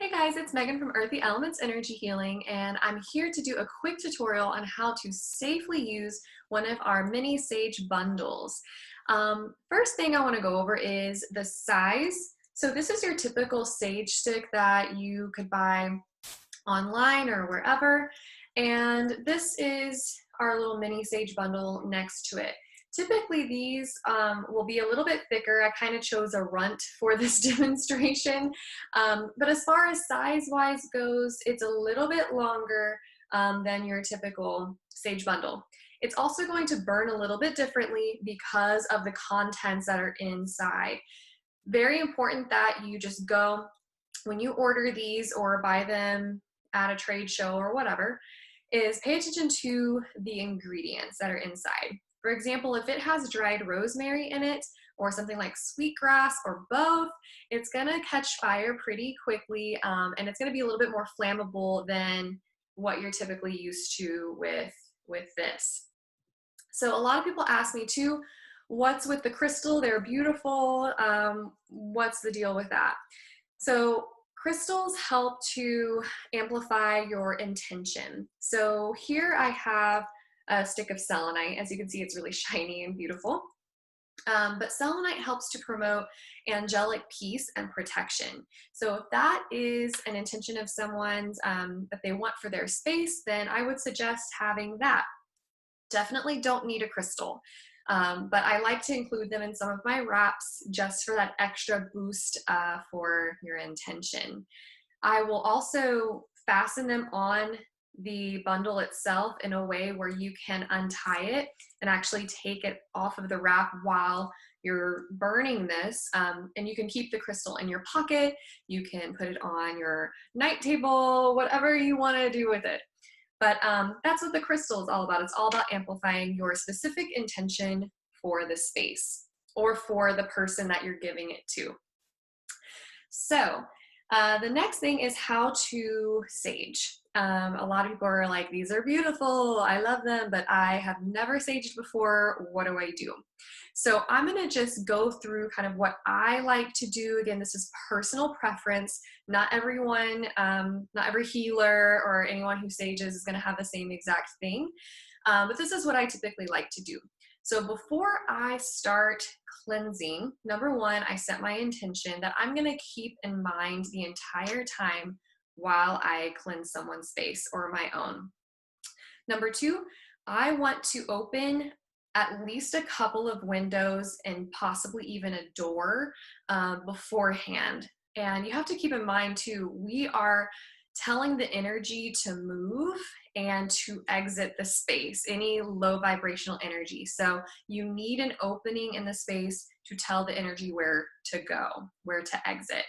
Hey guys, it's Megan from Earthy Elements Energy Healing, and I'm here to do a quick tutorial on how to safely use one of our mini sage bundles. First thing I want to go over is the size. So this is your typical sage stick that you could buy online or wherever, and this is our little mini sage bundle next to it. Typically these will be a little bit thicker. I kind of chose a runt for this demonstration. But as far as size-wise goes, it's a little bit longer than your typical sage bundle. It's also going to burn a little bit differently because of the contents that are inside. Very important that you just go, when you order these or buy them at a trade show or whatever, is pay attention to the ingredients that are inside. For example, if it has dried rosemary in it or something like sweetgrass or both, it's gonna catch fire pretty quickly, and it's gonna be a little bit more flammable than what you're typically used to with this. So a lot of people ask me too, what's with the crystal? They're beautiful. What's the deal with that? So crystals help to amplify your intention. So here I have a stick of selenite. As you can see, it's really shiny and beautiful. But selenite helps to promote angelic peace and protection. So if that is an intention of someone's that they want for their space, then I would suggest having that. Definitely don't need a crystal. But I like to include them in some of my wraps just for that extra boost for your intention. I will also fasten them on the bundle itself in a way where you can untie it and actually take it off of the wrap while you're burning this. And you can keep the crystal in your pocket. You can put it on your night table, whatever you want to do with it. But that's what the crystal is all about. It's all about amplifying your specific intention for the space or for the person that you're giving it to. So the next thing is how to sage. A lot of people are like, these are beautiful, I love them, but I have never saged before. What do I do? So I'm going to just go through kind of what I like to do. Again, this is personal preference. Not everyone, not every healer or anyone who sages is going to have the same exact thing. But this is what I typically like to do. So before I start cleansing, number one, I set my intention that I'm going to keep in mind the entire time while I cleanse someone's space or my own. Number two, I want to open at least a couple of windows and possibly even a door beforehand. And you have to keep in mind too, we are telling the energy to move and to exit the space, any low vibrational energy. So you need an opening in the space to tell the energy where to go, where to exit.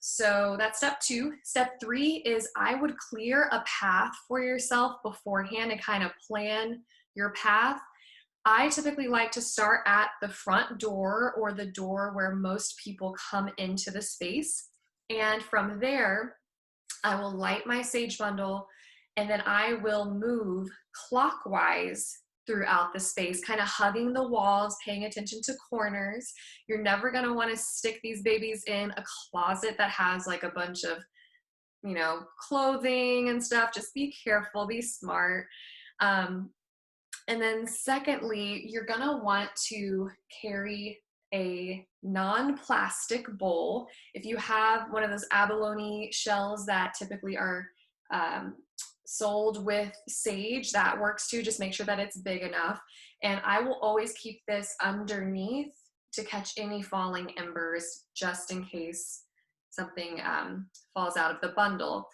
So that's step two. Step three is I would clear a path for yourself beforehand and kind of plan your path. I typically like to start at the front door or the door where most people come into the space. And from there, I will light my sage bundle and then I will move clockwise throughout the space, kind of hugging the walls, paying attention to corners. You're never going to want to stick these babies in a closet that has like a bunch of, clothing and stuff. Just be careful, be smart. And then secondly, you're going to want to carry a non-plastic bowl. If you have one of those abalone shells that typically are sold with sage, that works too. Just make sure that it's big enough. And I will always keep this underneath to catch any falling embers just in case something falls out of the bundle.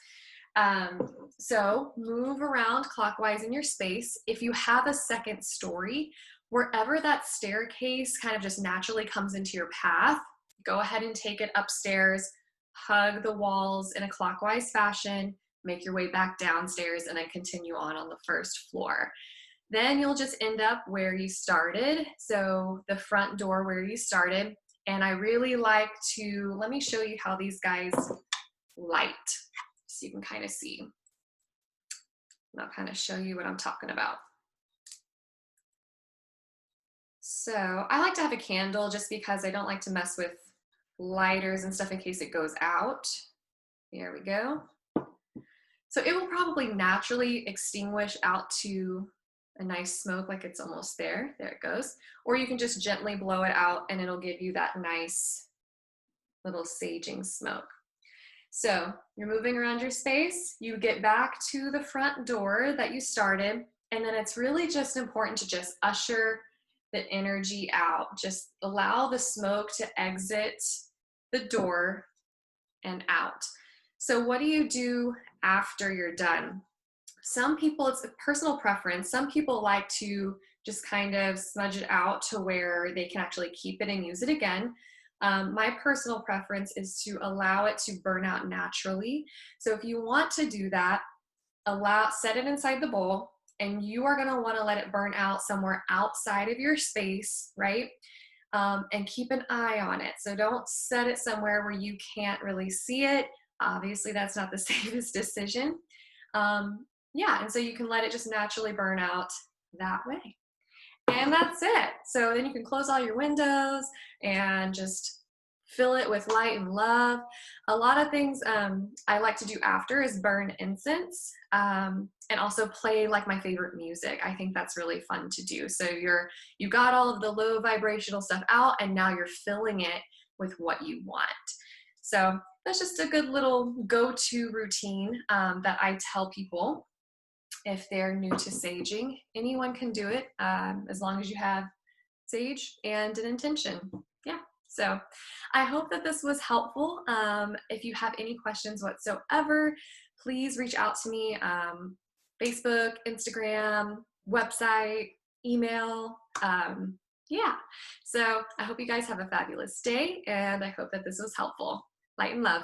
So move around clockwise in your space. If you have a second story, wherever that staircase kind of just naturally comes into your path, go ahead and take it upstairs, hug the walls in a clockwise fashion, make your way back downstairs, and then continue on the first floor. Then you'll just end up where you started. So the front door where you started. And I really like to, let me show you how these guys light so you can kind of see. And I'll kind of show you what I'm talking about. So I like to have a candle just because I don't like to mess with lighters and stuff in case it goes out. Here we go. So it will probably naturally extinguish out to a nice smoke, like it's almost there. There it goes. Or you can just gently blow it out and it'll give you that nice little saging smoke. So you're moving around your space, you get back to the front door that you started, and then it's really just important to just usher the energy out. Just allow the smoke to exit the door and out. So what do you do after you're done? Some people, it's a personal preference. Some people like to just kind of smudge it out to where they can actually keep it and use it again. My personal preference is to allow it to burn out naturally. So if you want to do that, set it inside the bowl, and you are going to want to let it burn out somewhere outside of your space, right? And keep an eye on it. So don't set it somewhere where you can't really see it. Obviously, that's not the safest decision. Yeah, and so you can let it just naturally burn out that way. And that's it. So then you can close all your windows and just fill it with light and love. A lot of things I like to do after is burn incense and also play like my favorite music. I think that's really fun to do. So you got all of the low vibrational stuff out and now you're filling it with what you want. So that's just a good little go-to routine that I tell people if they're new to saging. Anyone can do it as long as you have sage and an intention. Yeah. So I hope that this was helpful. If you have any questions whatsoever, please reach out to me. Facebook, Instagram, website, email. Yeah. So I hope you guys have a fabulous day, and I hope that this was helpful. Light and love.